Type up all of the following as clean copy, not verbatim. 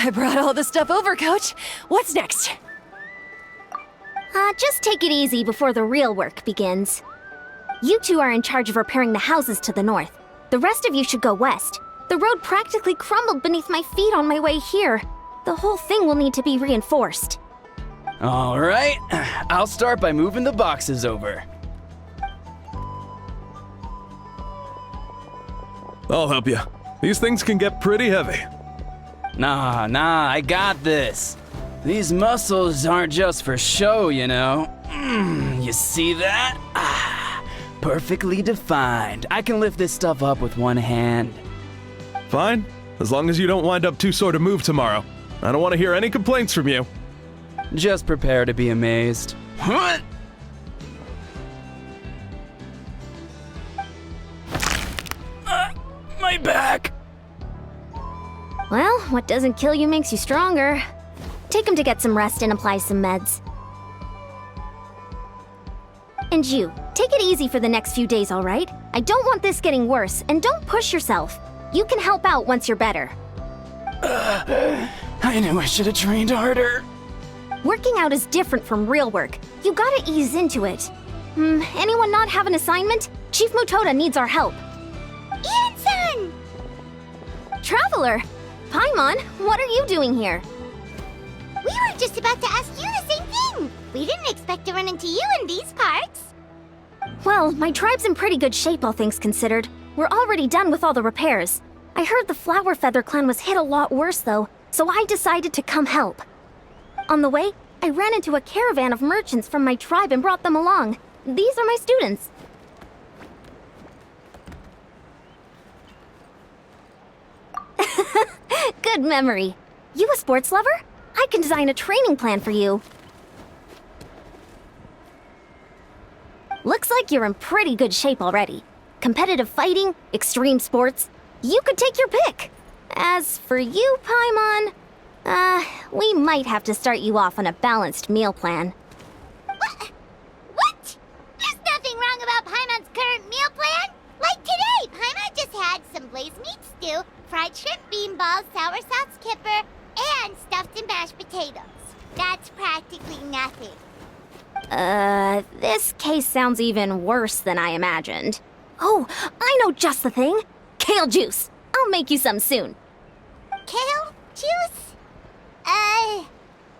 I brought all the stuff over, Coach. What's next? Just take it easy before the real work begins. You two are in charge of repairing the houses to the north. The rest of you should go west. The road practically crumbled beneath my feet on my way here. The whole thing will need to be reinforced. All right, I'll start by moving the boxes over. I'll help you. These things can get pretty heavy. Nah, I got this. These muscles aren't just for show, you know. You see that? Perfectly defined. I can lift this stuff up with one hand. Fine, as long as you don't wind up too sore to move tomorrow. I don't want to hear any complaints from you. Just prepare to be amazed. What? My back! Well, what doesn't kill you makes you stronger. Take him to get some rest and apply some meds. And you, take it easy for the next few days, all right? I don't want this getting worse, and don't push yourself. You can help out once you're better. I knew I should have trained harder. Working out is different from real work. You gotta ease into it. Anyone not have an assignment? Chief Mutoda needs our help. Ian-san! Traveler! Paimon, what are you doing here? We were just about to ask you the same thing. We didn't expect to run into you in these parts. Well, my tribe's in pretty good shape, all things considered. We're already done with all the repairs. I heard the Flower Feather clan was hit a lot worse, though, so I decided to come help. On the way, I ran into a caravan of merchants from my tribe and brought them along. These are my students. Good memory. You a sports lover? I can design a training plan for you. Looks like you're in pretty good shape already. Competitive fighting, extreme sports. You could take your pick. As for you, Paimon, we might have to start you off on a balanced meal plan. What? There's nothing wrong about Paimon's current meal plan. Like today, Paimon just had some blazed meat stew, fried shrimp bean balls, sour sauce kipper, and stuffed and mashed potatoes. That's practically nothing. This case sounds even worse than I imagined. Oh, I know just the thing. Kale juice. I'll make you some soon. Kale juice?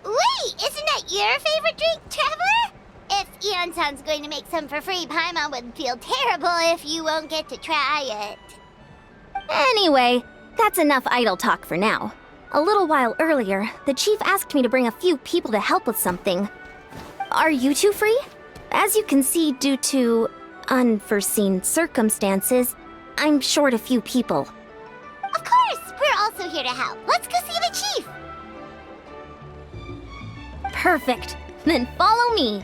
Wait, isn't that your favorite drink, Traveler? If Eon-san's going to make some for free, Paimon would feel terrible if you won't get to try it. Anyway, that's enough idle talk for now. A little while earlier, the chief asked me to bring a few people to help with something. Are you two free? As you can see, due to unforeseen circumstances, I'm short a few people. Of course, we're also here to help. Let's go see the chief. Perfect. Then follow me.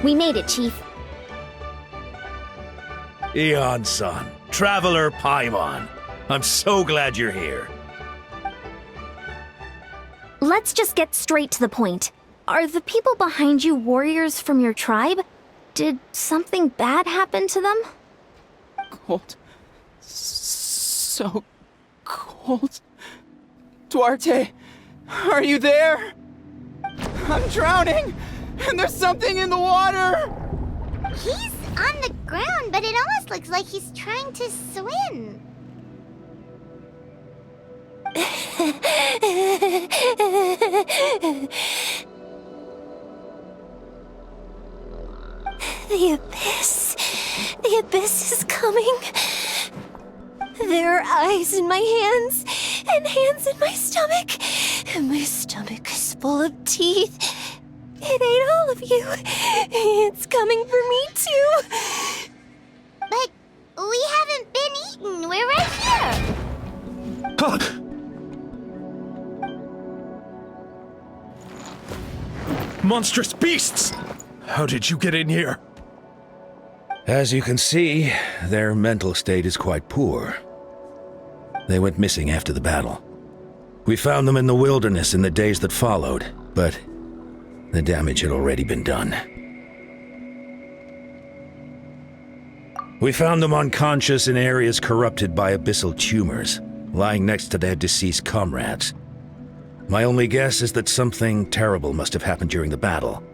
We made it, Chief. Eon-san, Traveler Paimon. I'm so glad you're here. Let's just get straight to the point. Are the people behind you warriors from your tribe? Did something bad happen to them? Cold. So cold. Duarte, are you there? I'm drowning, and there's something in the water! He's on the ground, but it almost looks like he's trying to swim. The abyss. The abyss is coming. There are eyes in my hands, and hands in my stomach. And my stomach is full of teeth. It ate all of you. It's coming for me too. But we haven't been eaten. We're right here. Monstrous beasts! How did you get in here? As you can see, their mental state is quite poor. They went missing after the battle. We found them in the wilderness in the days that followed, but the damage had already been done. We found them unconscious in areas corrupted by abyssal tumors, lying next to their deceased comrades. My only guess is that something terrible must have happened during the battle.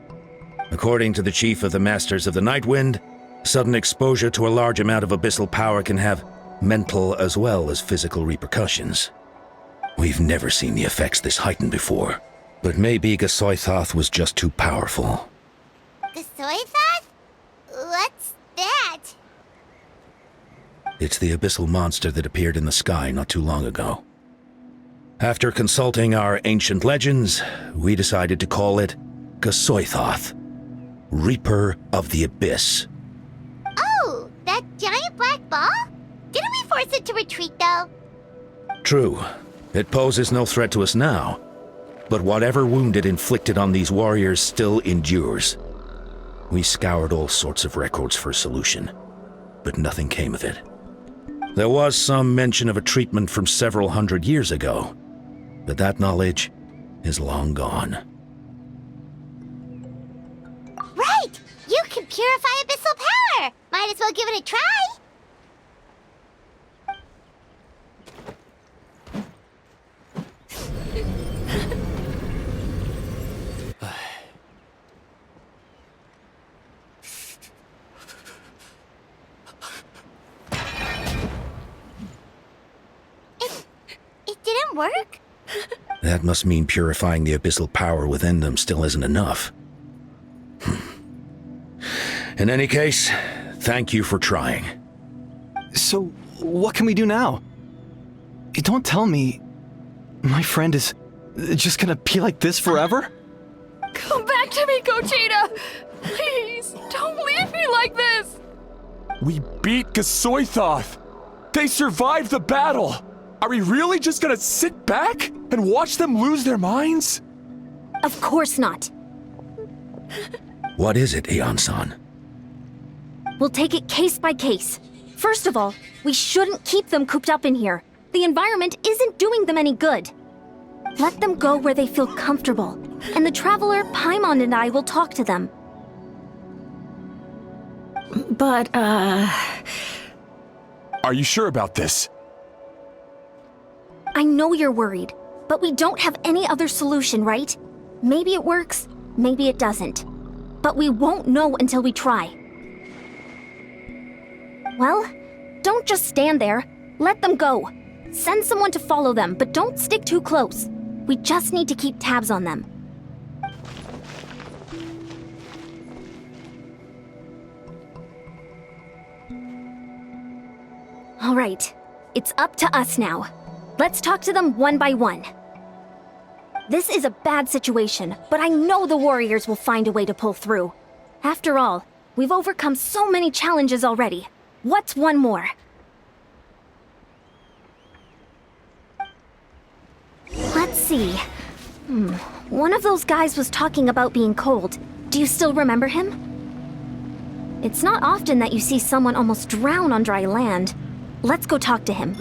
According to the chief of the Masters of the Nightwind, sudden exposure to a large amount of abyssal power can have mental as well as physical repercussions. We've never seen the effects this heightened before, but maybe Gasoithoth was just too powerful. Gasoithoth? What's that? It's the abyssal monster that appeared in the sky not too long ago. After consulting our ancient legends, we decided to call it Gasoithoth, Reaper of the Abyss. Oh, that giant black ball? Didn't we force it to retreat, though? True. It poses no threat to us now, but whatever wound it inflicted on these warriors still endures. We scoured all sorts of records for a solution, but nothing came of it. There was some mention of a treatment from several hundred years ago, but that knowledge is long gone. Right! You can purify abyssal power! Might as well give it a try! It didn't work? That must mean purifying the abyssal power within them still isn't enough. In any case, thank you for trying. So, what can we do now? Don't tell me my friend is just gonna be like this forever? Come back to me, Gogeta! Please, don't leave me like this! We beat Gasoithoth! They survived the battle! Are we really just gonna sit back and watch them lose their minds? Of course not. What is it, Aeon-san? We'll take it case by case. First of all, we shouldn't keep them cooped up in here. The environment isn't doing them any good. Let them go where they feel comfortable, and the Traveler, Paimon, and I will talk to them. But, Are you sure about this? I know you're worried, but we don't have any other solution, right? Maybe it works, maybe it doesn't. But we won't know until we try. Well, don't just stand there. Let them go. Send someone to follow them, but don't stick too close. We just need to keep tabs on them. All right, it's up to us now. Let's talk to them one by one. This is a bad situation, but I know the warriors will find a way to pull through. After all, we've overcome so many challenges already. What's one more? Let's see. One of those guys was talking about being cold. Do you still remember him? It's not often that you see someone almost drown on dry land. Let's go talk to him.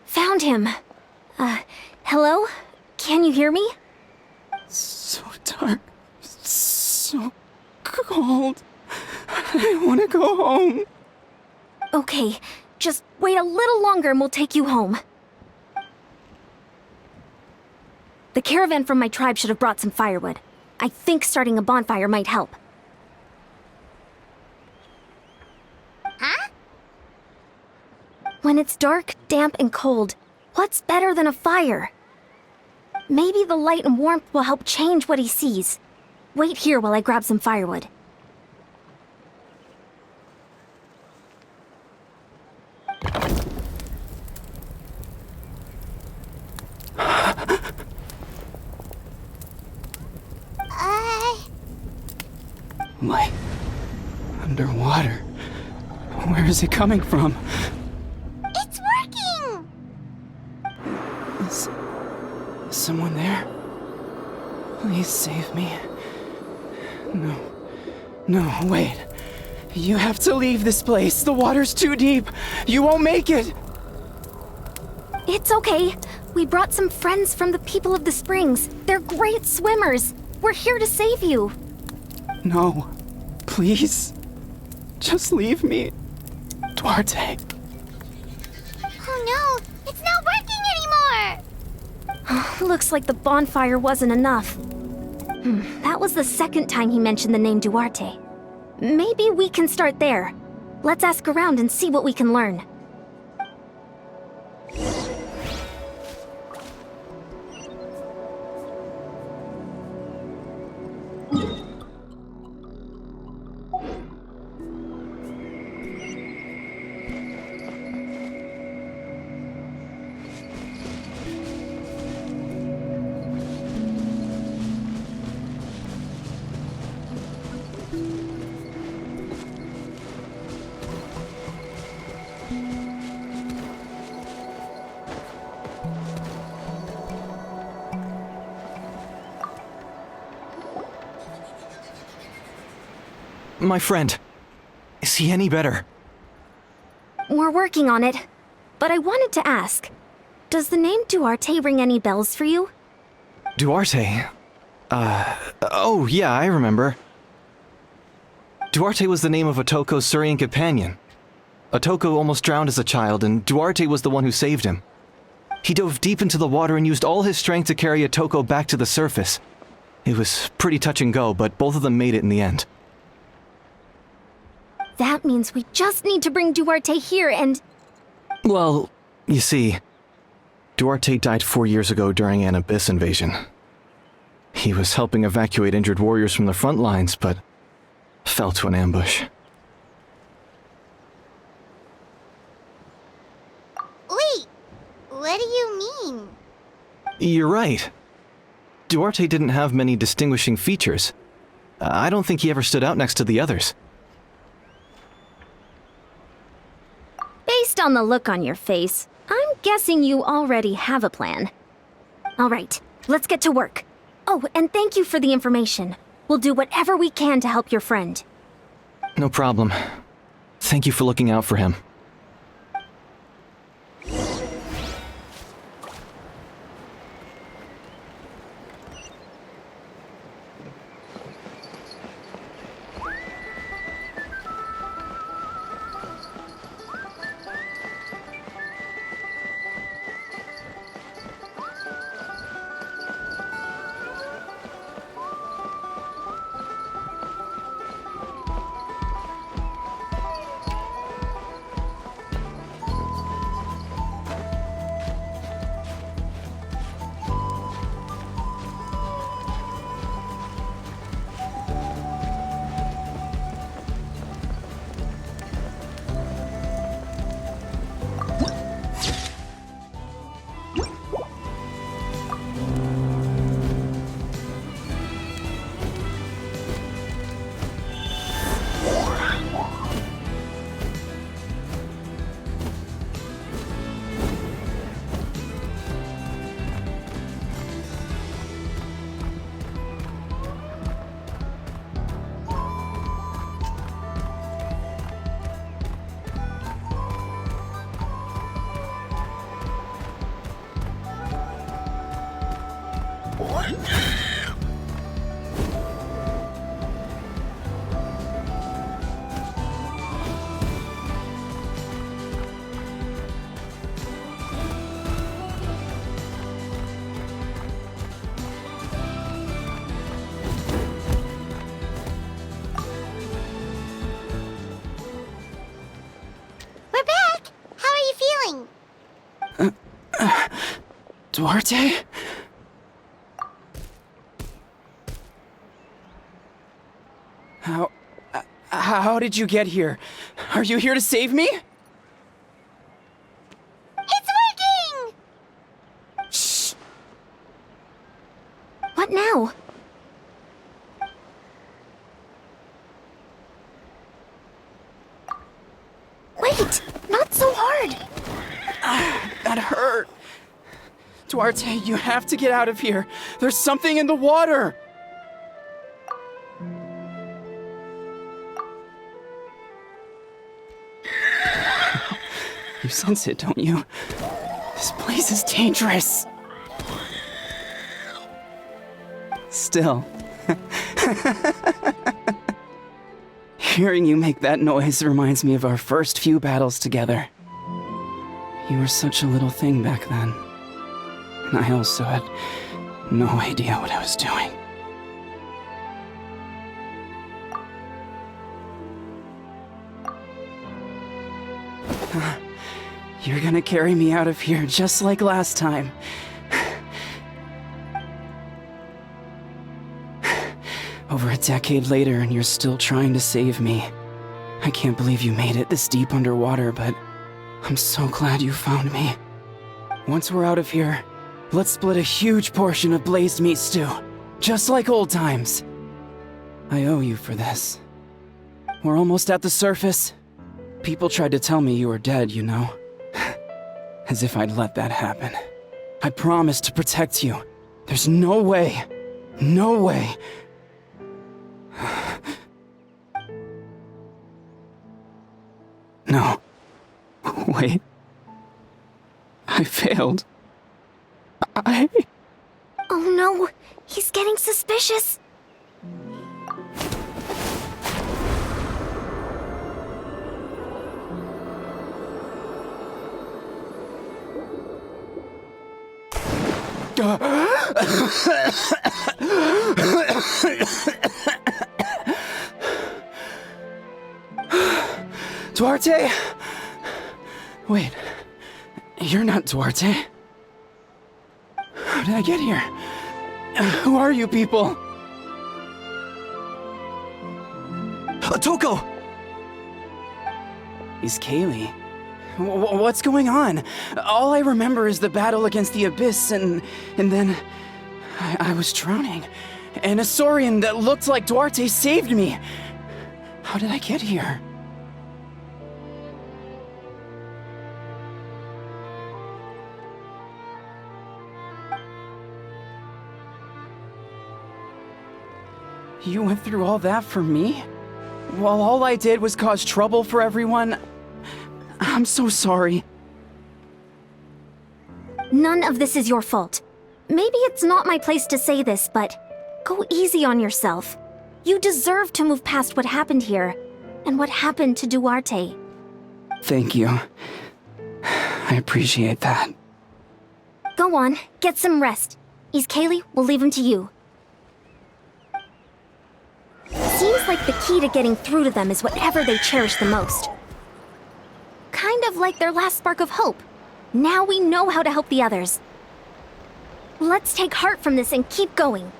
Found him. Hello? Can you hear me? So dark. So so cold. I want to go home. Okay, just wait a little longer and we'll take you home. The caravan from my tribe should have brought some firewood. I think starting a bonfire might help. Huh? When it's dark, damp, and cold, what's better than a fire? Maybe the light and warmth will help change what he sees. Wait here while I grab some firewood. Light. Underwater. Where is it coming from? It's working! Is someone there? Please save me. No. No, wait. You have to leave this place. The water's too deep. You won't make it. It's okay. We brought some friends from the people of the springs. They're great swimmers. We're here to save you. No. Please. Just leave me. Duarte. Oh no, it's not working anymore! Looks like the bonfire wasn't enough. That was the second time he mentioned the name Duarte. Maybe we can start there. Let's ask around and see what we can learn. My friend, is he any better? We're working on it. But I wanted to ask, does the name Duarte ring any bells for you? Duarte? Oh yeah, I remember. Duarte was the name of Otoko's Surian companion. Otoko almost drowned as a child, and Duarte was the one who saved him. He dove deep into the water and used all his strength to carry Otoko back to the surface. It was pretty touch and go, but both of them made it in the end. That means we just need to bring Duarte here and... Well, you see, Duarte died 4 years ago during an Abyss invasion. He was helping evacuate injured warriors from the front lines, but fell to an ambush. Wait, what do you mean? You're right. Duarte didn't have many distinguishing features. I don't think he ever stood out next to the others. Based on the look on your face, I'm guessing you already have a plan. All right, let's get to work. Oh, and thank you for the information. We'll do whatever we can to help your friend. No problem. Thank you for looking out for him. Duarte? How did you get here? Are you here to save me? It's working! Shh! What now? Wait! Not so hard! That hurt. Duarte, you have to get out of here. There's something in the water. You sense it, don't you? This place is dangerous. Still. Hearing you make that noise reminds me of our first few battles together. You were such a little thing back then. And I also had no idea what I was doing. You're gonna carry me out of here just like last time. Over a decade later, and you're still trying to save me. I can't believe you made it this deep underwater, but I'm so glad you found me. Once we're out of here, let's split a huge portion of blazed meat stew, just like old times. I owe you for this. We're almost at the surface. People tried to tell me you were dead, you know. As if I'd let that happen. I promised to protect you. There's no way. No way. No. Wait. I failed. Oh no! He's getting suspicious! Duarte? Wait, you're not Duarte. How did I get here? Who are you people? Otoko! He's Kaylee. What's going on? All I remember is the battle against the Abyss, and then I was drowning. And a Saurian that looked like Duarte saved me. How did I get here? You went through all that for me? While all I did was cause trouble for everyone? I'm so sorry. None of this is your fault. Maybe it's not my place to say this, but go easy on yourself. You deserve to move past what happened here, and what happened to Duarte. Thank you. I appreciate that. Go on, get some rest. Kaylee, we'll leave him to you. Seems like the key to getting through to them is whatever they cherish the most. Kind of like their last spark of hope. Now we know how to help the others. Let's take heart from this and keep going.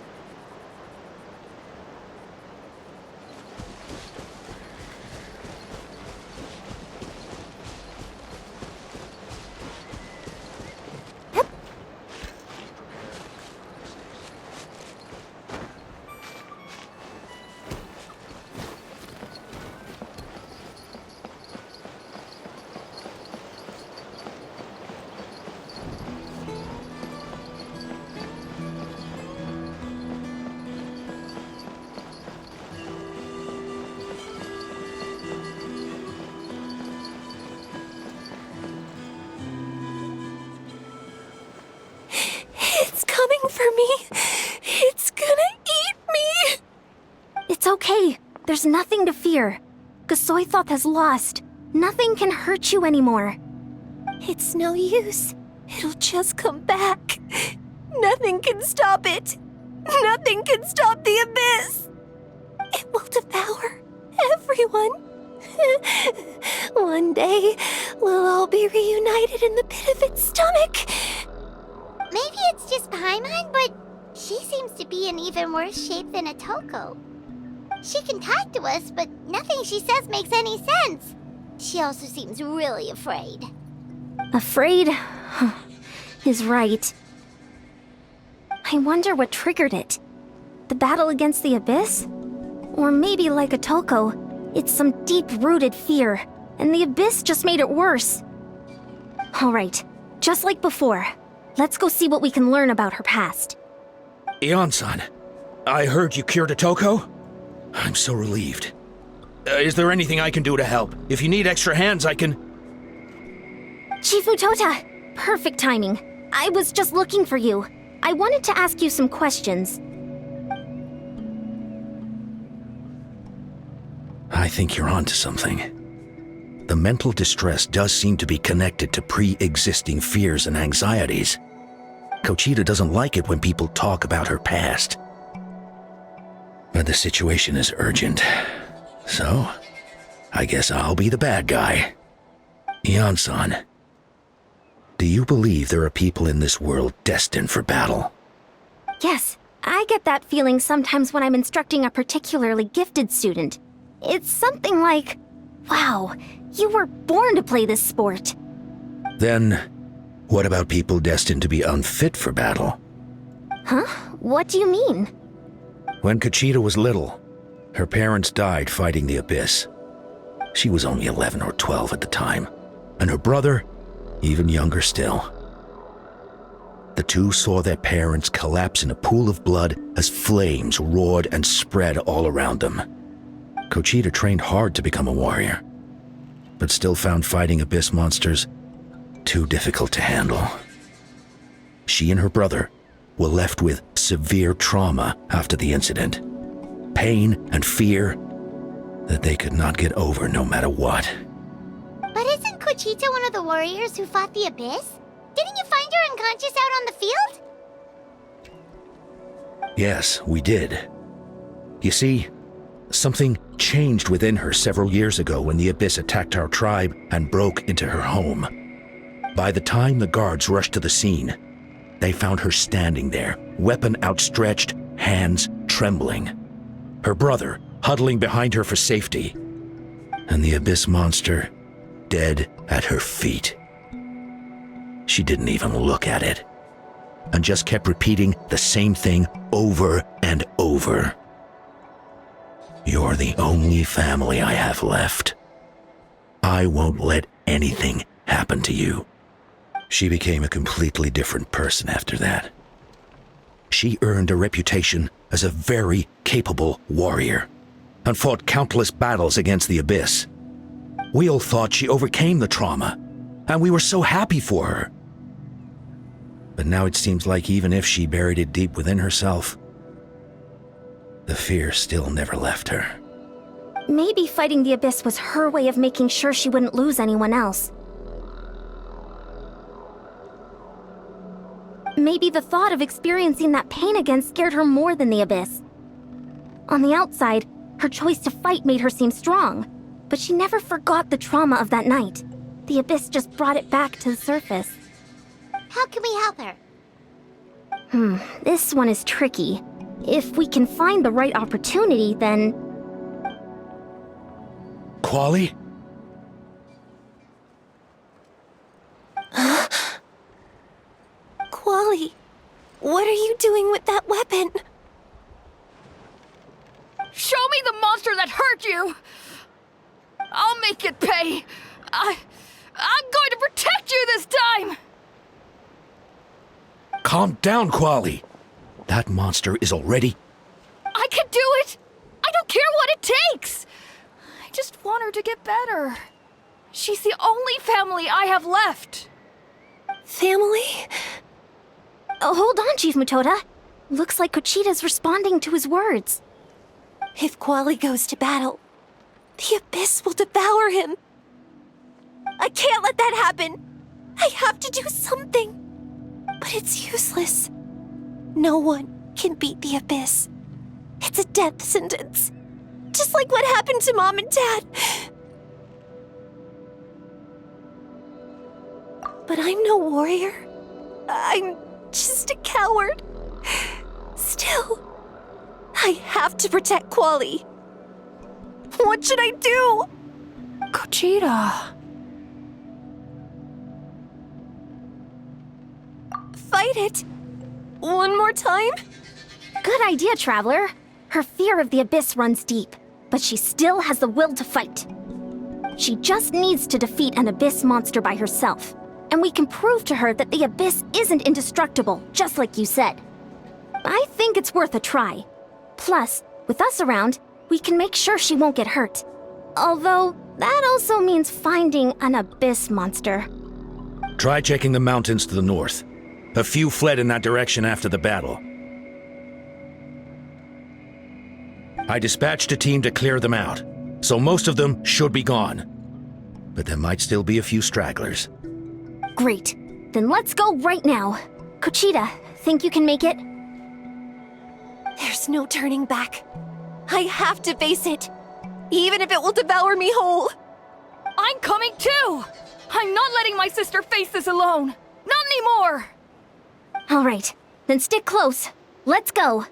It's okay. There's nothing to fear. Gasoithoth has lost. Nothing can hurt you anymore. It's no use. It'll just come back. Nothing can stop it. Nothing can stop the abyss. It will devour everyone. One day, we'll all be reunited in the pit of its stomach. Maybe it's just Paimon, but she seems to be in even worse shape than Otoko. She can talk to us, but nothing she says makes any sense. She also seems really afraid. Afraid? Is right. I wonder what triggered it. The battle against the Abyss? Or maybe like Otoko, it's some deep-rooted fear, and the Abyss just made it worse. Alright, just like before, let's go see what we can learn about her past. Ion-san, I heard you cured Otoko? I'm so relieved. Is there anything I can do to help? If you need extra hands, I can... Chief Utota! Perfect timing. I was just looking for you. I wanted to ask you some questions. I think you're onto something. The mental distress does seem to be connected to pre-existing fears and anxieties. Kochita doesn't like it when people talk about her past. But the situation is urgent. So, I guess I'll be the bad guy. Ion-san, do you believe there are people in this world destined for battle? Yes, I get that feeling sometimes when I'm instructing a particularly gifted student. It's something like, wow, you were born to play this sport. Then, what about people destined to be unfit for battle? Huh? What do you mean? When Kochita was little, her parents died fighting the Abyss. She was only 11 or 12 at the time, and her brother, even younger still. The two saw their parents collapse in a pool of blood as flames roared and spread all around them. Kochita trained hard to become a warrior, but still found fighting Abyss monsters too difficult to handle. She and her brother were left with severe trauma after the incident. Pain and fear that they could not get over no matter what. But isn't Kochita one of the warriors who fought the Abyss? Didn't you find her unconscious out on the field? Yes, we did. You see, something changed within her several years ago when the Abyss attacked our tribe and broke into her home. By the time the guards rushed to the scene, they found her standing there, weapon outstretched, hands trembling. Her brother huddling behind her for safety, and the Abyss monster dead at her feet. She didn't even look at it, and just kept repeating the same thing over and over. You're the only family I have left. I won't let anything happen to you. She became a completely different person after that. She earned a reputation as a very capable warrior, and fought countless battles against the Abyss. We all thought she overcame the trauma, and we were so happy for her. But now it seems like even if she buried it deep within herself, the fear still never left her. Maybe fighting the Abyss was her way of making sure she wouldn't lose anyone else. Maybe the thought of experiencing that pain again scared her more than the Abyss. On the outside, her choice to fight made her seem strong, but she never forgot the trauma of that night. The Abyss just brought it back to the surface. How can we help her? This one is tricky. If we can find the right opportunity, then... Quali? Quali, what are you doing with that weapon? Show me the monster that hurt you! I'll make it pay! I'm going to protect you this time! Calm down, Quali. That monster is already... I can do it! I don't care what it takes! I just want her to get better. She's the only family I have left. Family? Oh, hold on, Chief Mutoda. Looks like Kochita's responding to his words. If Quali goes to battle, the Abyss will devour him. I can't let that happen. I have to do something. But it's useless. No one can beat the Abyss. It's a death sentence. Just like what happened to Mom and Dad. But I'm no warrior. I'm just a coward. Still, I have to protect Quali. What should I do? Kuchita. Fight it. One more time? Good idea, Traveler. Her fear of the abyss runs deep, but she still has the will to fight. She just needs to defeat an abyss monster by herself, and we can prove to her that the abyss isn't indestructible, just like you said. I think it's worth a try. Plus, with us around, we can make sure she won't get hurt. Although, that also means finding an abyss monster. Try checking the mountains to the north. A few fled in that direction after the battle. I dispatched a team to clear them out, so most of them should be gone. But there might still be a few stragglers. Great. Then let's go right now. Kuchita, think you can make it? There's no turning back. I have to face it, even if it will devour me whole. I'm coming too! I'm not letting my sister face this alone! Not anymore! All right, then stick close. Let's go.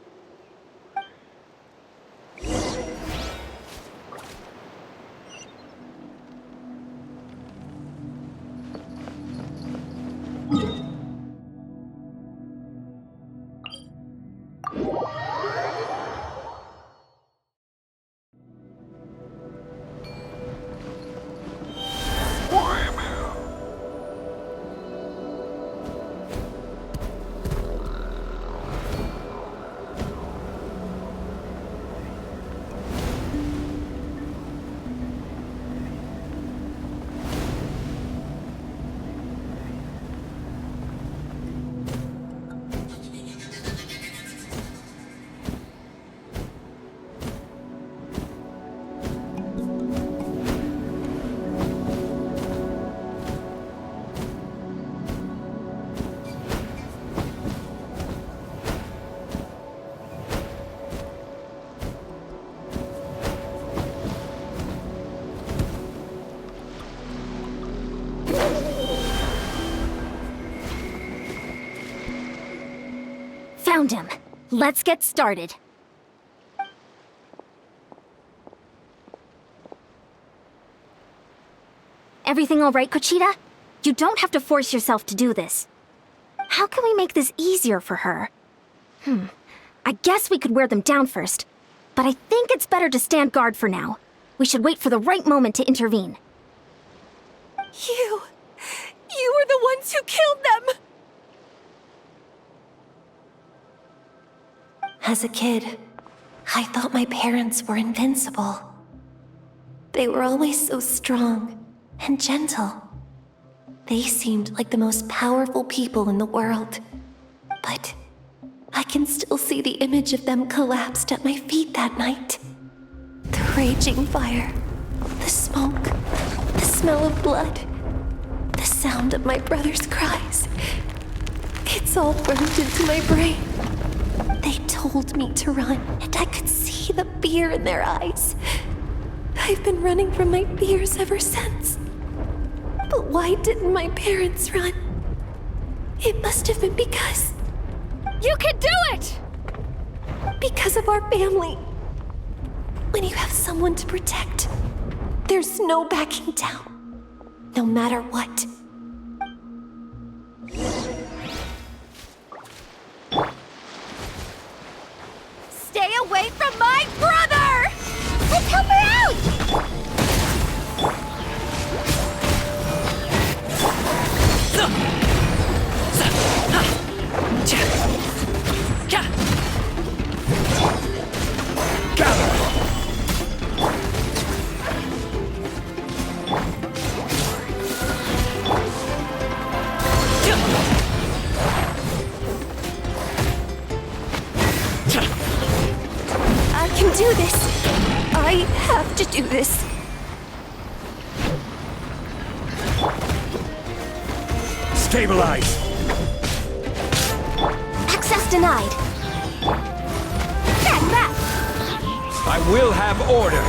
Found him. Let's get started. Everything all right, Kuchita? You don't have to force yourself to do this. How can we make this easier for her? I guess we could wear them down first, but I think it's better to stand guard for now. We should wait for the right moment to intervene. You were the ones who killed them! As a kid, I thought my parents were invincible. They were always so strong and gentle. They seemed like the most powerful people in the world. But I can still see the image of them collapsed at my feet that night. The raging fire, the smoke, the smell of blood, the sound of my brother's cries. It's all burned into my brain. They told me to run, and I could see the fear in their eyes. I've been running from my fears ever since. But why didn't my parents run? It must have been because... You can do it! Because of our family. When you have someone to protect, there's no backing down, no matter what. Stay away from my brother! Let's help her out! I can do this. I have to do this. Stabilize! Access denied. Stand back! I will have order.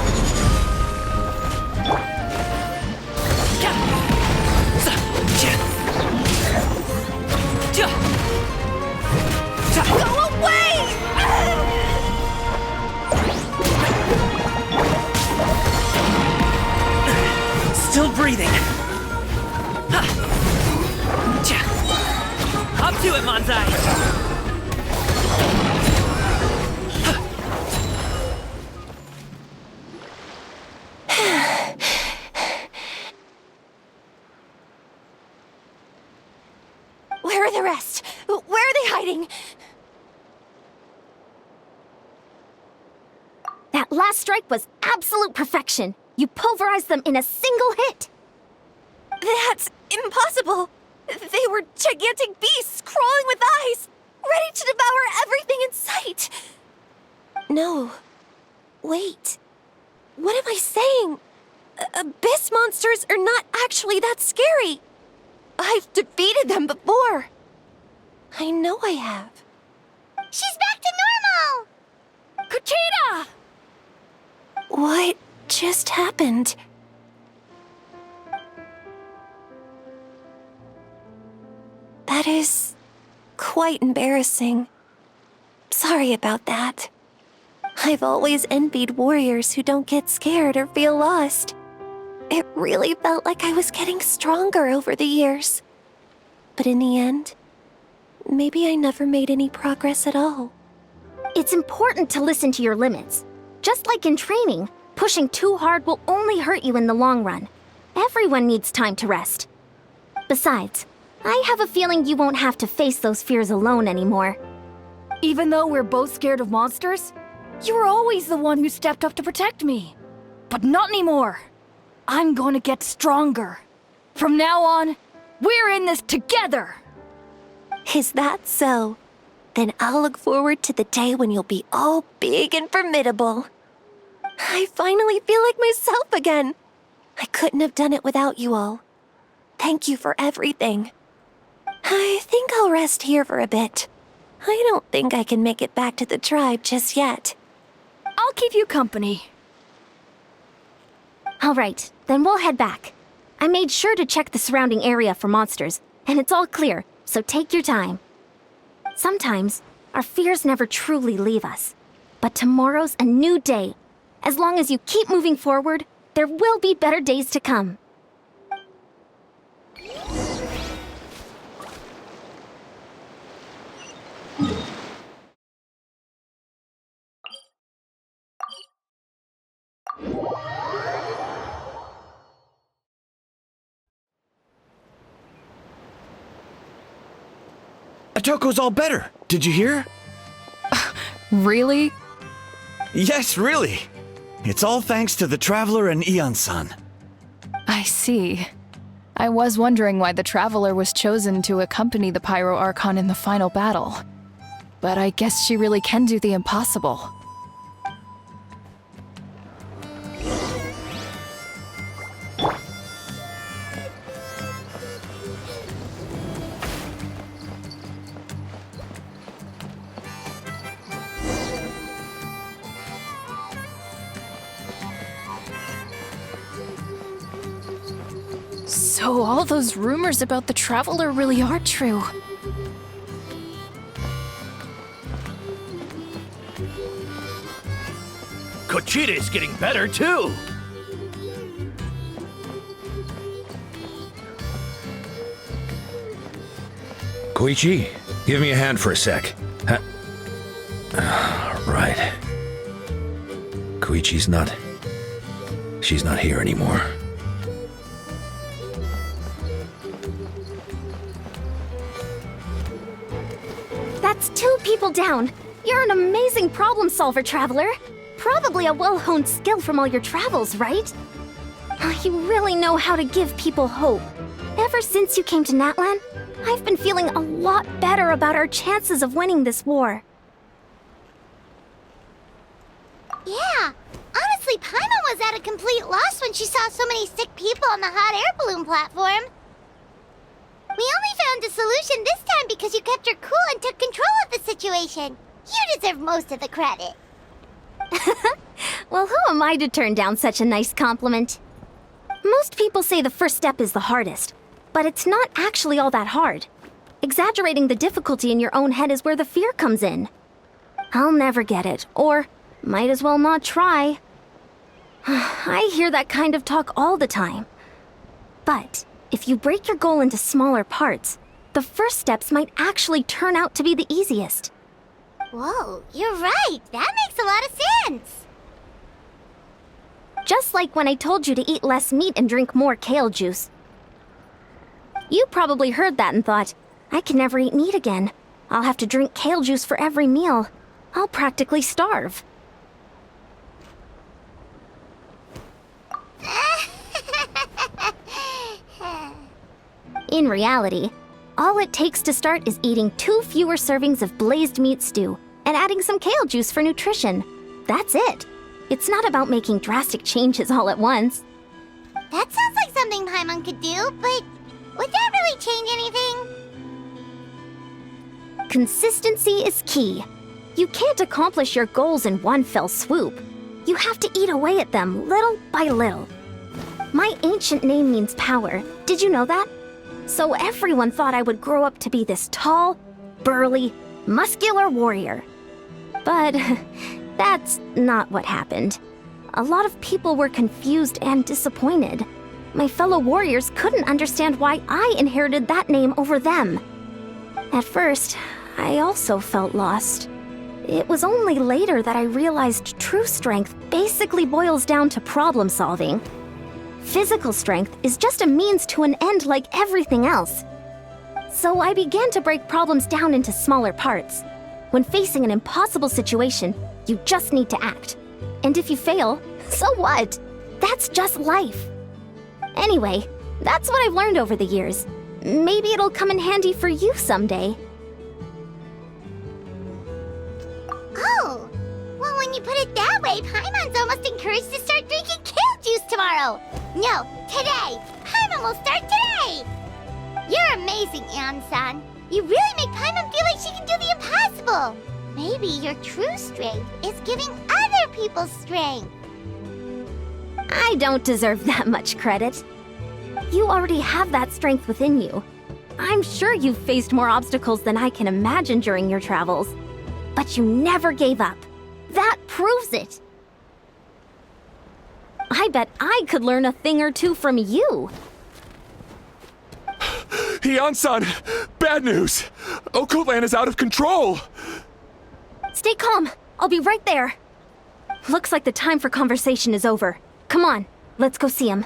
Where are the rest? Where are they hiding? That last strike was absolute perfection. You pulverized them in a single hit. That's impossible. They were gigantic beasts crawling with eyes, ready to devour everything in sight. No. Wait. What am I saying? Abyss monsters are not actually that scary. I've defeated them before. I know I have. She's back to normal! Kuchita! What just happened? That is quite embarrassing. Sorry about that. I've always envied warriors who don't get scared or feel lost. It really felt like I was getting stronger over the years. But in the end, maybe I never made any progress at all. It's important to listen to your limits. Just like in training, pushing too hard will only hurt you in the long run. Everyone needs time to rest. Besides, I have a feeling you won't have to face those fears alone anymore. Even though we're both scared of monsters, you were always the one who stepped up to protect me. But not anymore. I'm going to get stronger. From now on, we're in this together! Is that so? Then I'll look forward to the day when you'll be all big and formidable. I finally feel like myself again. I couldn't have done it without you all. Thank you for everything. I think I'll rest here for a bit. I don't think I can make it back to the tribe just yet. I'll keep you company. All right, then we'll head back. I made sure to check the surrounding area for monsters, and it's all clear, so take your time. Sometimes, our fears never truly leave us. But tomorrow's a new day. As long as you keep moving forward, there will be better days to come. Atoko's all better. Did you hear? Really? Yes, really. It's all thanks to the Traveler and Ian-san. I see. I was wondering why the Traveler was chosen to accompany the Pyro Archon in the final battle. But I guess she really can do the impossible. So all those rumors about the Traveler really are true. Kuchita's getting better too! Koichi, give me a hand for a sec. Huh? Right. Koichi's not... She's not here anymore. That's 2 people down. You're an amazing problem solver, Traveler. Probably a well-honed skill from all your travels, right? You really know how to give people hope. Ever since you came to Natlan, I've been feeling a lot better about our chances of winning this war. Yeah, honestly, Paimon was at a complete loss when she saw so many sick people on the hot air balloon platform. We only found a solution this time because you kept your cool and took control of the situation. You deserve most of the credit. Well, who am I to turn down such a nice compliment? Most people say the first step is the hardest, but it's not actually all that hard. Exaggerating the difficulty in your own head is where the fear comes in. I'll never get it, or might as well not try. I hear that kind of talk all the time. But if you break your goal into smaller parts, the first steps might actually turn out to be the easiest. Whoa, you're right. That makes a lot of sense. Just like when I told you to eat less meat and drink more kale juice. You probably heard that and thought, I can never eat meat again. I'll have to drink kale juice for every meal. I'll practically starve. In reality, all it takes to start is eating 2 fewer servings of blazed meat stew and adding some kale juice for nutrition. That's it. It's not about making drastic changes all at once. That sounds like something Paimon could do, but would that really change anything? Consistency is key. You can't accomplish your goals in one fell swoop. You have to eat away at them little by little. My ancient name means power. Did you know that? So everyone thought I would grow up to be this tall, burly, muscular warrior. But that's not what happened. A lot of people were confused and disappointed. My fellow warriors couldn't understand why I inherited that name over them. At first, I also felt lost. It was only later that I realized true strength basically boils down to problem solving. Physical strength is just a means to an end like everything else. So I began to break problems down into smaller parts. When facing an impossible situation, you just need to act. And if you fail, so what? That's just life. Anyway, that's what I've learned over the years. Maybe it'll come in handy for you someday. Oh, well, when you put it that way, Paimon's almost encouraged to start drinking kale juice tomorrow. No, today. Paimon will start today. You're amazing, Ann-san. You really make Paimon feel like she can do the impossible. Maybe your true strength is giving other people strength. I don't deserve that much credit. You already have that strength within you. I'm sure you've faced more obstacles than I can imagine during your travels. But you never gave up. That proves it. I bet I could learn a thing or two from you. Heian-san, bad news! Okoland is out of control! Stay calm. I'll be right there. Looks like the time for conversation is over. Come on, let's go see him.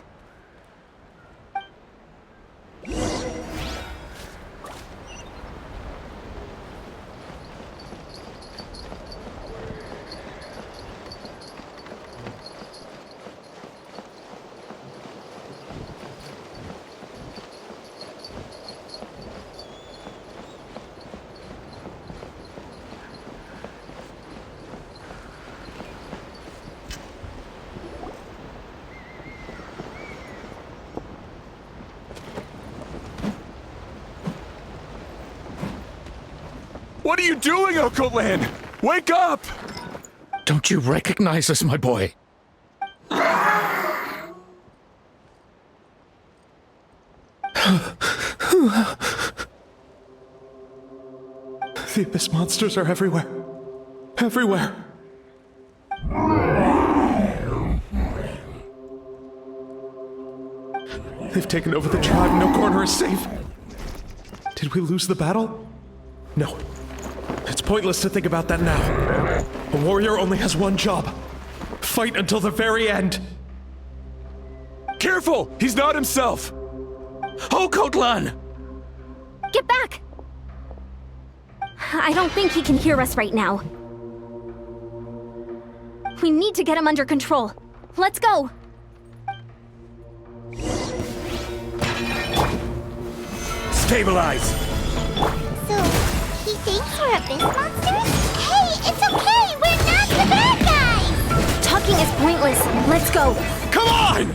What are you doing, Okoland? Wake up! Don't you recognize us, my boy? The abyss monsters are everywhere. Everywhere. They've taken over the tribe. No corner is safe. Did we lose the battle? No. It's pointless to think about that now. A warrior only has one job. Fight until the very end. Careful! He's not himself! Okotlan! Get back! I don't think he can hear us right now. We need to get him under control. Let's go! Stabilize! So, he thinks we're abyss monsters? Hey, it's okay! We're not the bad guys! Talking is pointless. Let's go. Come on!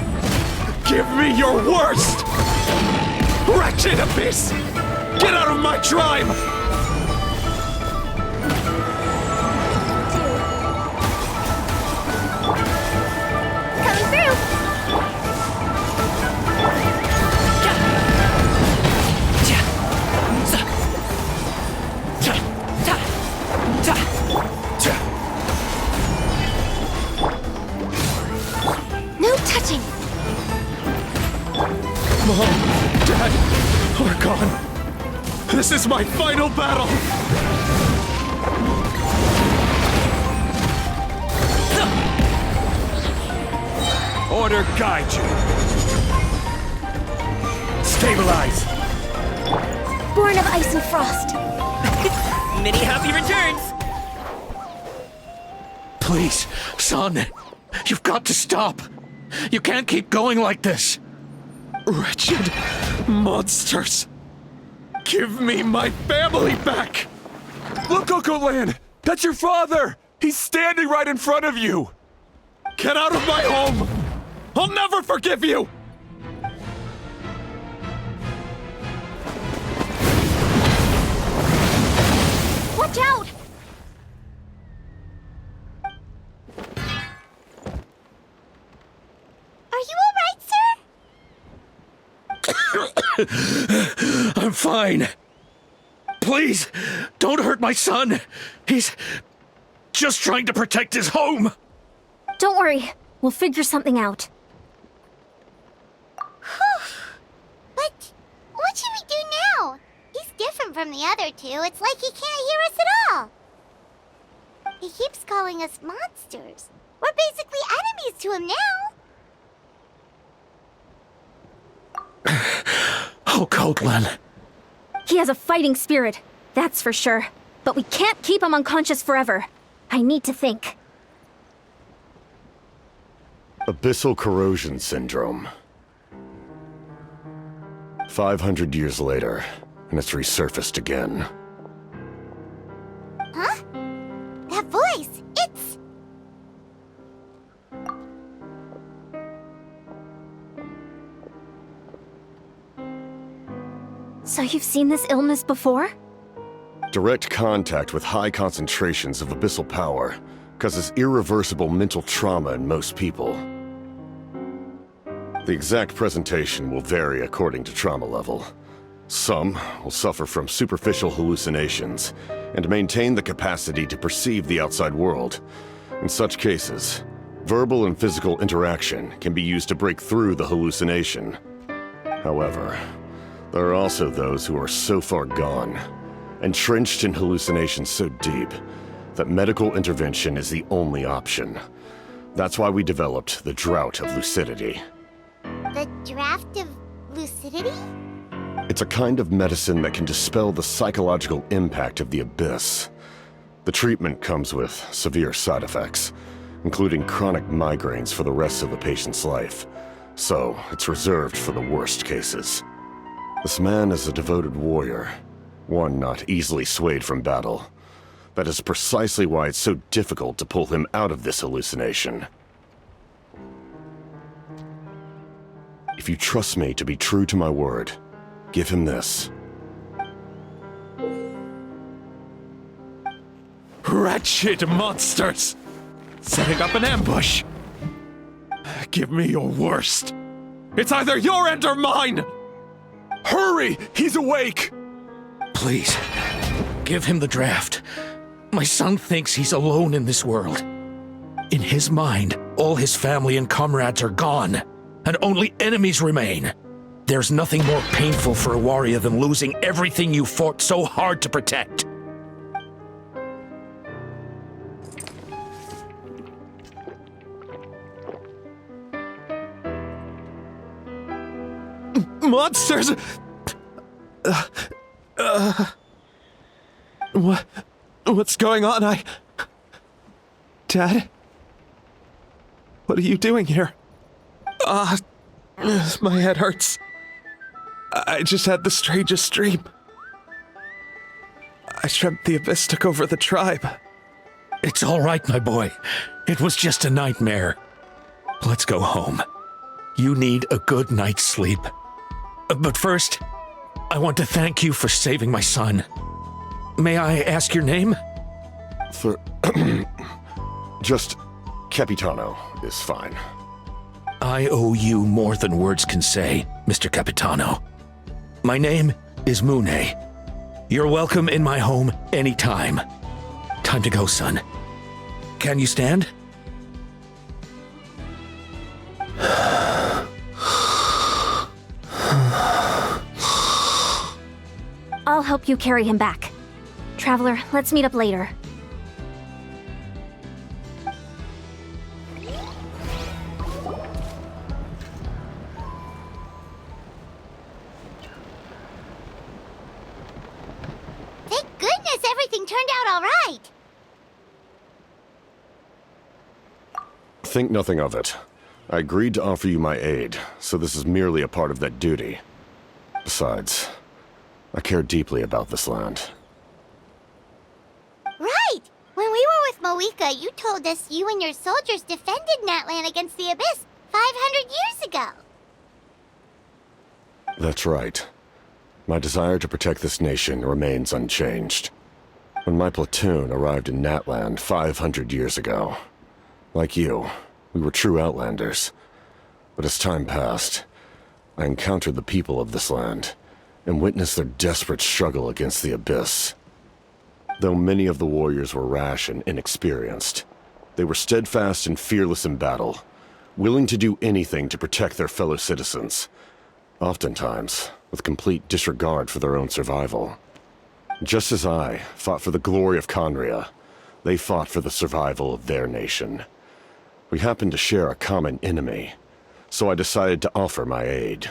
Give me your worst! Wretched abyss! Get out of my tribe! Coming through! No touching! Mom, Dad, are gone. This is my final battle! Order guide you. Stabilize. Born of ice and frost. Many happy returns! Please, son, you've got to stop. You can't keep going like this. Wretched monsters! Give me my family back! Look, Cocoland! That's your father! He's standing right in front of you! Get out of my home! I'll never forgive you! Watch out! Are you alright, sir? I'm fine. Please, don't hurt my son. He's just trying to protect his home. Don't worry, we'll figure something out. But what should we do now? He's different from the other two. It's like he can't hear us at all. He keeps calling us monsters. We're basically enemies to him now. Oh, Coatlan. He has a fighting spirit, that's for sure. But we can't keep him unconscious forever. I need to think. Abyssal corrosion syndrome. 500 years later, and it's resurfaced again. Huh? That voice, it's... So you've seen this illness before? Direct contact with high concentrations of abyssal power causes irreversible mental trauma in most people. The exact presentation will vary according to trauma level. Some will suffer from superficial hallucinations and maintain the capacity to perceive the outside world. In such cases, verbal and physical interaction can be used to break through the hallucination. However, there are also those who are so far gone, entrenched in hallucinations so deep, that medical intervention is the only option. That's why we developed the Drought of Lucidity. The draft of lucidity? It's a kind of medicine that can dispel the psychological impact of the abyss. The treatment comes with severe side effects, including chronic migraines for the rest of the patient's life. So, it's reserved for the worst cases. This man is a devoted warrior, one not easily swayed from battle. That is precisely why it's so difficult to pull him out of this hallucination. If you trust me to be true to my word, give him this. Wretched monsters! Setting up an ambush! Give me your worst! It's either your end or mine! Hurry! He's awake! Please, give him the draft. My son thinks he's alone in this world. In his mind, all his family and comrades are gone, and only enemies remain. There's nothing more painful for a warrior than losing everything you fought so hard to protect. Monsters! What's going on? Dad? What are you doing here? My head hurts. I just had the strangest dream. I dreamt the Abyss took over the tribe. It's all right, my boy. It was just a nightmare. Let's go home. You need a good night's sleep. But first, I want to thank you for saving my son. May I ask your name? Just Capitano is fine. I owe you more than words can say, Mr. Capitano. My name is Mune. You're welcome in my home anytime. Time to go, son. Can you stand? I'll help you carry him back. Traveler, let's meet up later. Thank goodness everything turned out all right. Think nothing of it. I agreed to offer you my aid, so this is merely a part of that duty. Besides, I care deeply about this land. Right! When we were with Moika, you told us you and your soldiers defended Natlan against the Abyss 500 years ago. That's right. My desire to protect this nation remains unchanged. When my platoon arrived in Natlan 500 years ago, like you, we were true outlanders. But as time passed, I encountered the people of this land and witnessed their desperate struggle against the Abyss. Though many of the warriors were rash and inexperienced, they were steadfast and fearless in battle, willing to do anything to protect their fellow citizens, oftentimes with complete disregard for their own survival. Just as I fought for the glory of Conria, they fought for the survival of their nation. We happened to share a common enemy, so I decided to offer my aid.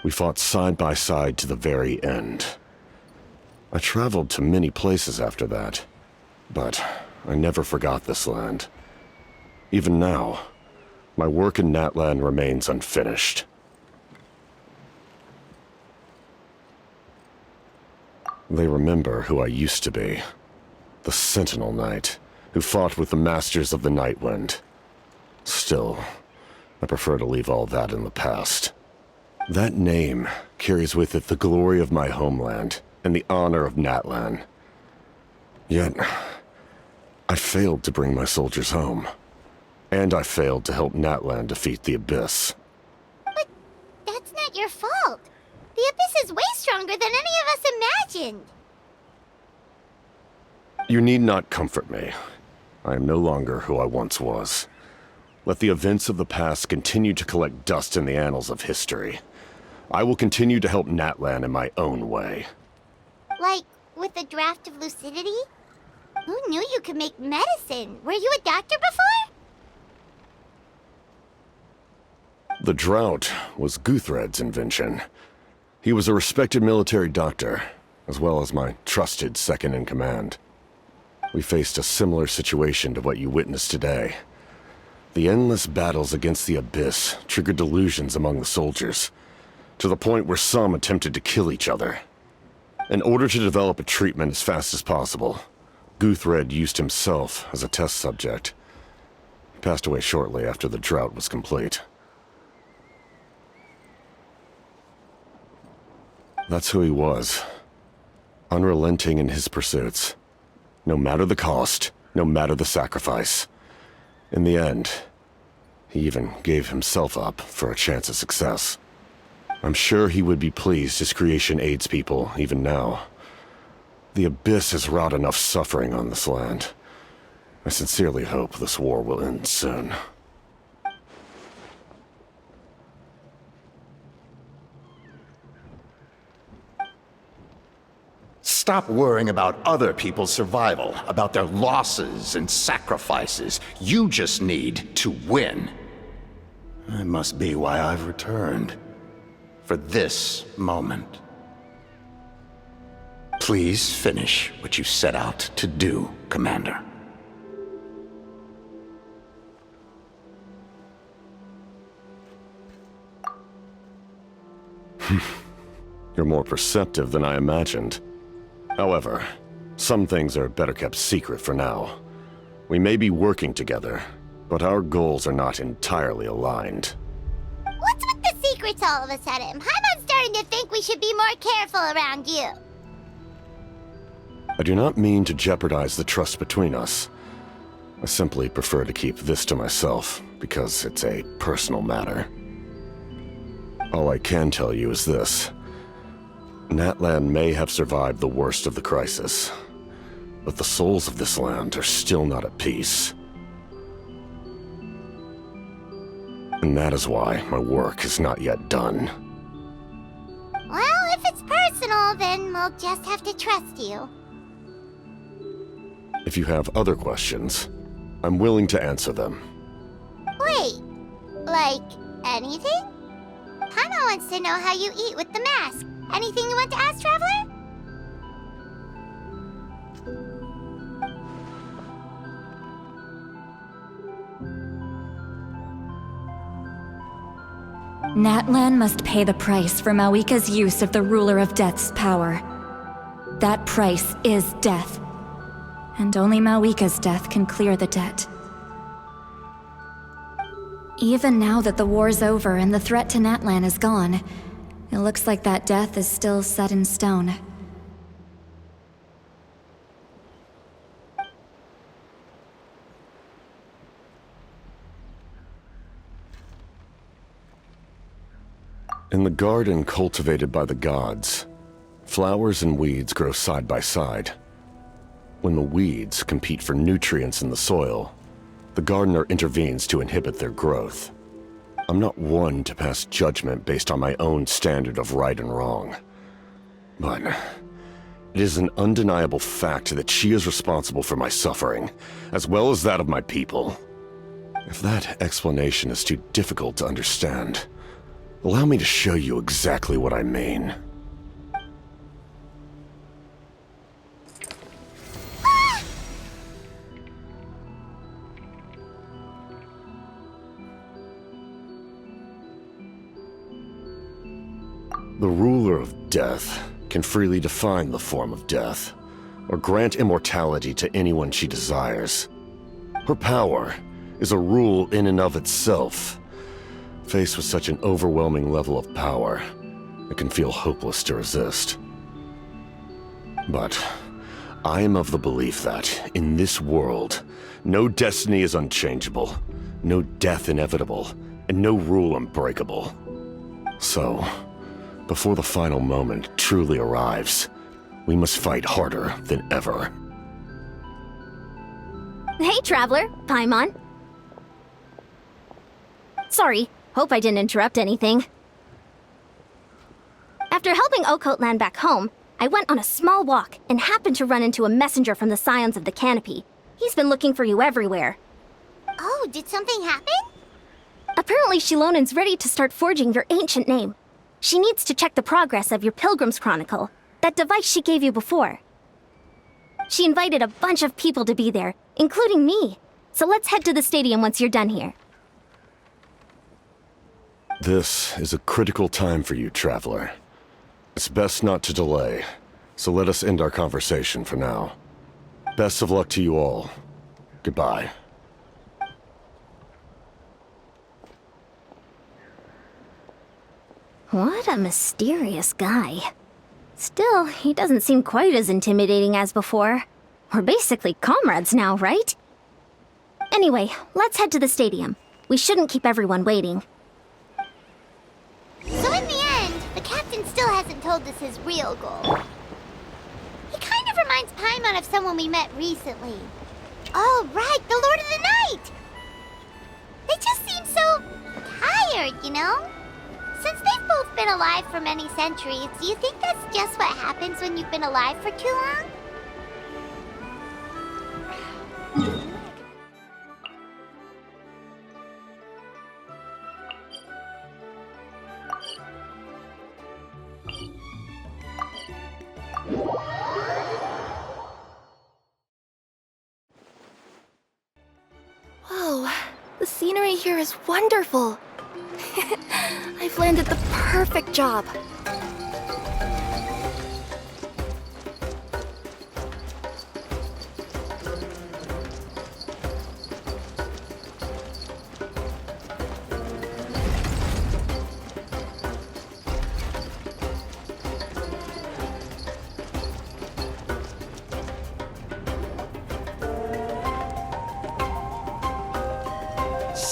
We fought side by side to the very end. I traveled to many places after that, but I never forgot this land. Even now, my work in Natlan remains unfinished. They remember who I used to be. The Sentinel Knight, who fought with the Masters of the Nightwind. Still, I prefer to leave all that in the past. That name carries with it the glory of my homeland and the honor of Natlan. Yet, I failed to bring my soldiers home. And I failed to help Natlan defeat the Abyss. But that's not your fault. The Abyss is way stronger than any of us imagined. You need not comfort me. I am no longer who I once was. Let the events of the past continue to collect dust in the annals of history. I will continue to help Natlan in my own way. Like, with the draft of lucidity? Who knew you could make medicine? Were you a doctor before? The drought was Guthred's invention. He was a respected military doctor, as well as my trusted second-in-command. We faced a similar situation to what you witnessed today. The endless battles against the Abyss triggered delusions among the soldiers, to the point where some attempted to kill each other. In order to develop a treatment as fast as possible, Guthred used himself as a test subject. He passed away shortly after the drought was complete. That's who he was. Unrelenting in his pursuits. No matter the cost, no matter the sacrifice. In the end, he even gave himself up for a chance at success. I'm sure he would be pleased his creation aids people even now. The Abyss has wrought enough suffering on this land. I sincerely hope this war will end soon. Stop worrying about other people's survival, about their losses and sacrifices. You just need to win. That must be why I've returned. For this moment. Please finish what you set out to do, Commander. You're more perceptive than I imagined. However, some things are better kept secret for now. We may be working together, but our goals are not entirely aligned. What's with the secrets all of a sudden? Paimon's starting to think we should be more careful around you. I do not mean to jeopardize the trust between us. I simply prefer to keep this to myself, because it's a personal matter. All I can tell you is this. Natlan may have survived the worst of the crisis, but the souls of this land are still not at peace. And that is why my work is not yet done. Well, if it's personal, then we'll just have to trust you. If you have other questions, I'm willing to answer them. Wait, like anything? Paimon wants to know how you eat with the mask. Anything you want to ask, Traveler? Natlan must pay the price for Mawika's use of the Ruler of Death's power. That price is death. And only Mawika's death can clear the debt. Even now that the war's over and the threat to Natlan is gone, it looks like that death is still set in stone. In the garden cultivated by the gods, flowers and weeds grow side by side. When the weeds compete for nutrients in the soil, the gardener intervenes to inhibit their growth. I'm not one to pass judgment based on my own standard of right and wrong. But it is an undeniable fact that she is responsible for my suffering, as well as that of my people. If that explanation is too difficult to understand, allow me to show you exactly what I mean. The ruler of death can freely define the form of death, or grant immortality to anyone she desires. Her power is a rule in and of itself. Faced with such an overwhelming level of power, it can feel hopeless to resist. But I am of the belief that, in this world, no destiny is unchangeable, no death inevitable, and no rule unbreakable. So, before the final moment truly arrives, we must fight harder than ever. Hey, Traveler. Paimon. Sorry, hope I didn't interrupt anything. After helping Okote land back home, I went on a small walk and happened to run into a messenger from the Scions of the Canopy. He's been looking for you everywhere. Oh, did something happen? Apparently Shilonen's ready to start forging your ancient name. She needs to check the progress of your Pilgrim's Chronicle, that device she gave you before. She invited a bunch of people to be there, including me. So let's head to the stadium once you're done here. This is a critical time for you, Traveler. It's best not to delay, so let us end our conversation for now. Best of luck to you all. Goodbye. What a mysterious guy. Still, he doesn't seem quite as intimidating as before. We're basically comrades now, right? Anyway, let's head to the stadium. We shouldn't keep everyone waiting. So in the end, the captain still hasn't told us his real goal. He kind of reminds Paimon of someone we met recently. Oh, right, the Lord of the Night! They just seem so tired, you know? Since they've both been alive for many centuries, do you think that's just what happens when you've been alive for too long? Whoa, the scenery here is wonderful. I've landed the perfect job.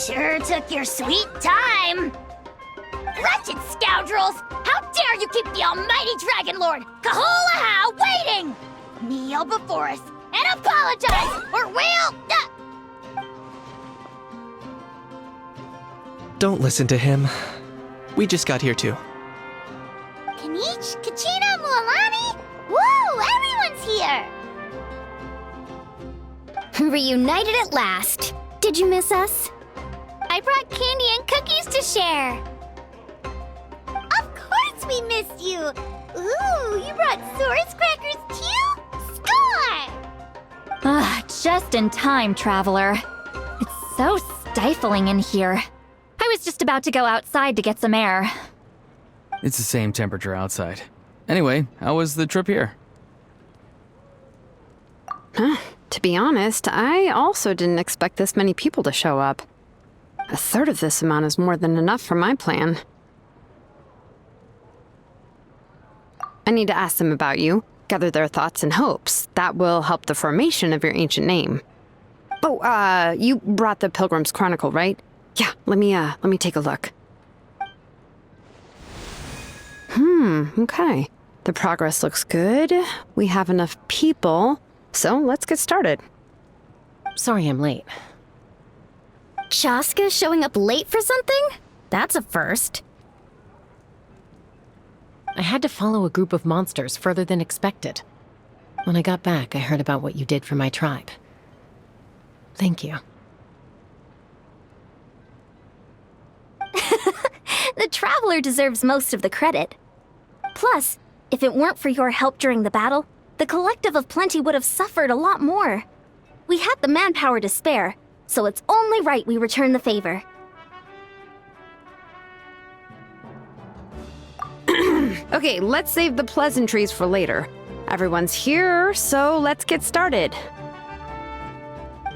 Sure took your sweet time! Wretched scoundrels! How dare you keep the almighty Dragon Lord, Kahulaha, waiting! Kneel before us and apologize, or we'll... Don't listen to him. We just got here too. Kanich, Kachina, Mualani? Reunited at last. Did you miss us? I brought candy and cookies to share. Of course we missed you. Ooh, you brought Source crackers too? Score! Just in time, Traveler. It's so stifling in here. I was just about to go outside to get some air. It's the same temperature outside. Anyway, how was the trip here? To be honest, I also didn't expect this many people to show up. A third of this amount is more than enough for my plan. I need to ask them about you, gather their thoughts and hopes. That will help the formation of your ancient name. Oh, you brought the Pilgrim's Chronicle, right? Yeah, let me take a look. Okay. The progress looks good. We have enough people, so let's get started. Sorry I'm late. Chaska showing up late for something? That's a first. I had to follow a group of monsters further than expected. When I got back, I heard about what you did for my tribe. Thank you. The Traveler deserves most of the credit. Plus, if it weren't for your help during the battle, the Collective of Plenty would have suffered a lot more. We had the manpower to spare, so it's only right we return the favor. Okay, let's save the pleasantries for later. Everyone's here, so let's get started.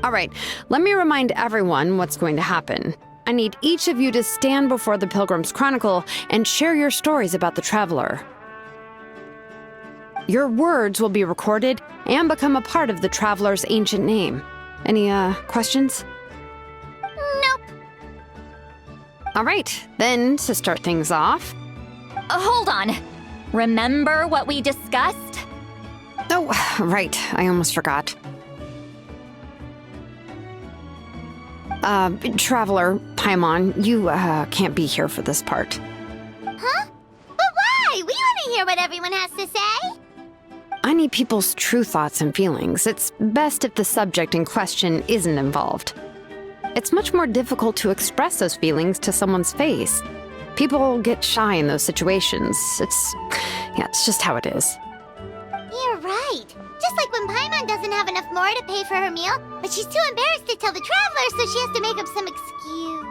All right, let me remind everyone what's going to happen. I need each of you to stand before the Pilgrim's Chronicle and share your stories about the Traveler. Your words will be recorded and become a part of the Traveler's ancient name. Any, questions? Nope. All right, then to start things off... Hold on. Remember what we discussed? Oh, right, I almost forgot. Traveler, Paimon, you, can't be here for this part. Huh? But why? We want to hear what everyone has to say. I need people's true thoughts and feelings. It's best if the subject in question isn't involved. It's much more difficult to express those feelings to someone's face. People get shy in those situations. It's just how it is. You're right. Just like when Paimon doesn't have enough more to pay for her meal, but she's too embarrassed to tell the Traveler, so she has to make up some excuse.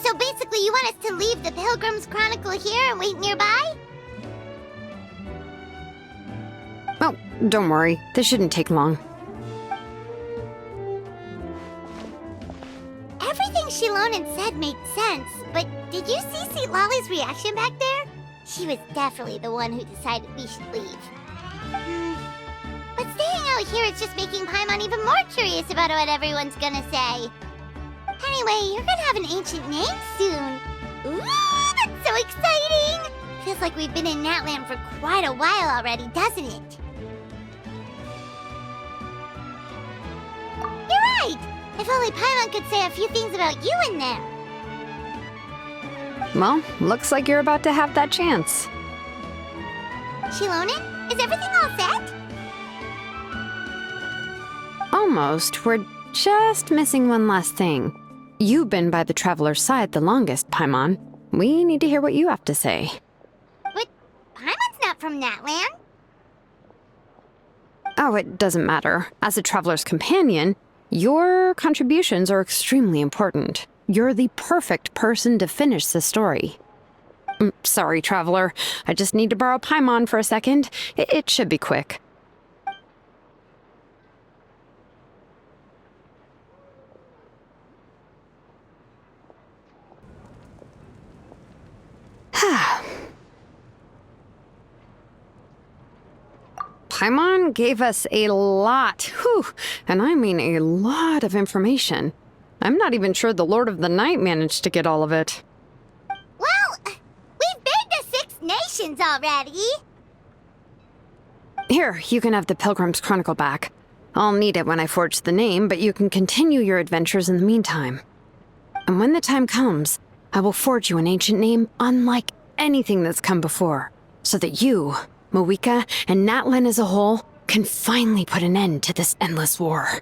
So basically, you want us to leave the Pilgrim's Chronicle here and wait nearby? Oh, don't worry. This shouldn't take long. Everything Shilonen said made sense, but did you see Lolly's reaction back there? She was definitely the one who decided we should leave. But staying out here is just making Paimon even more curious about what everyone's gonna say. Anyway, you're gonna have an ancient name soon. Ooh, that's so exciting! Feels like we've been in Natland for quite a while already, doesn't it? You're right! If only Paimon could say a few things about you in there. Well, looks like you're about to have that chance. Shilonen, is everything all set? Almost. We're just missing one last thing. You've been by the Traveler's side the longest, Paimon. We need to hear what you have to say. But Paimon's not from Natland. Oh, it doesn't matter. As a Traveler's companion, your contributions are extremely important. You're the perfect person to finish the story. Sorry, Traveler. I just need to borrow Paimon for a second. It should be quick. Paimon gave us a lot, and I mean a lot of information. I'm not even sure the Lord of the Night managed to get all of it. Well, we've been to 6 nations already. Here, you can have the Pilgrim's Chronicle back. I'll need it when I forge the name, but you can continue your adventures in the meantime. And when the time comes, I will forge you an ancient name unlike anything that's come before, so that you Mawika, and Natlan as a whole can finally put an end to this endless war.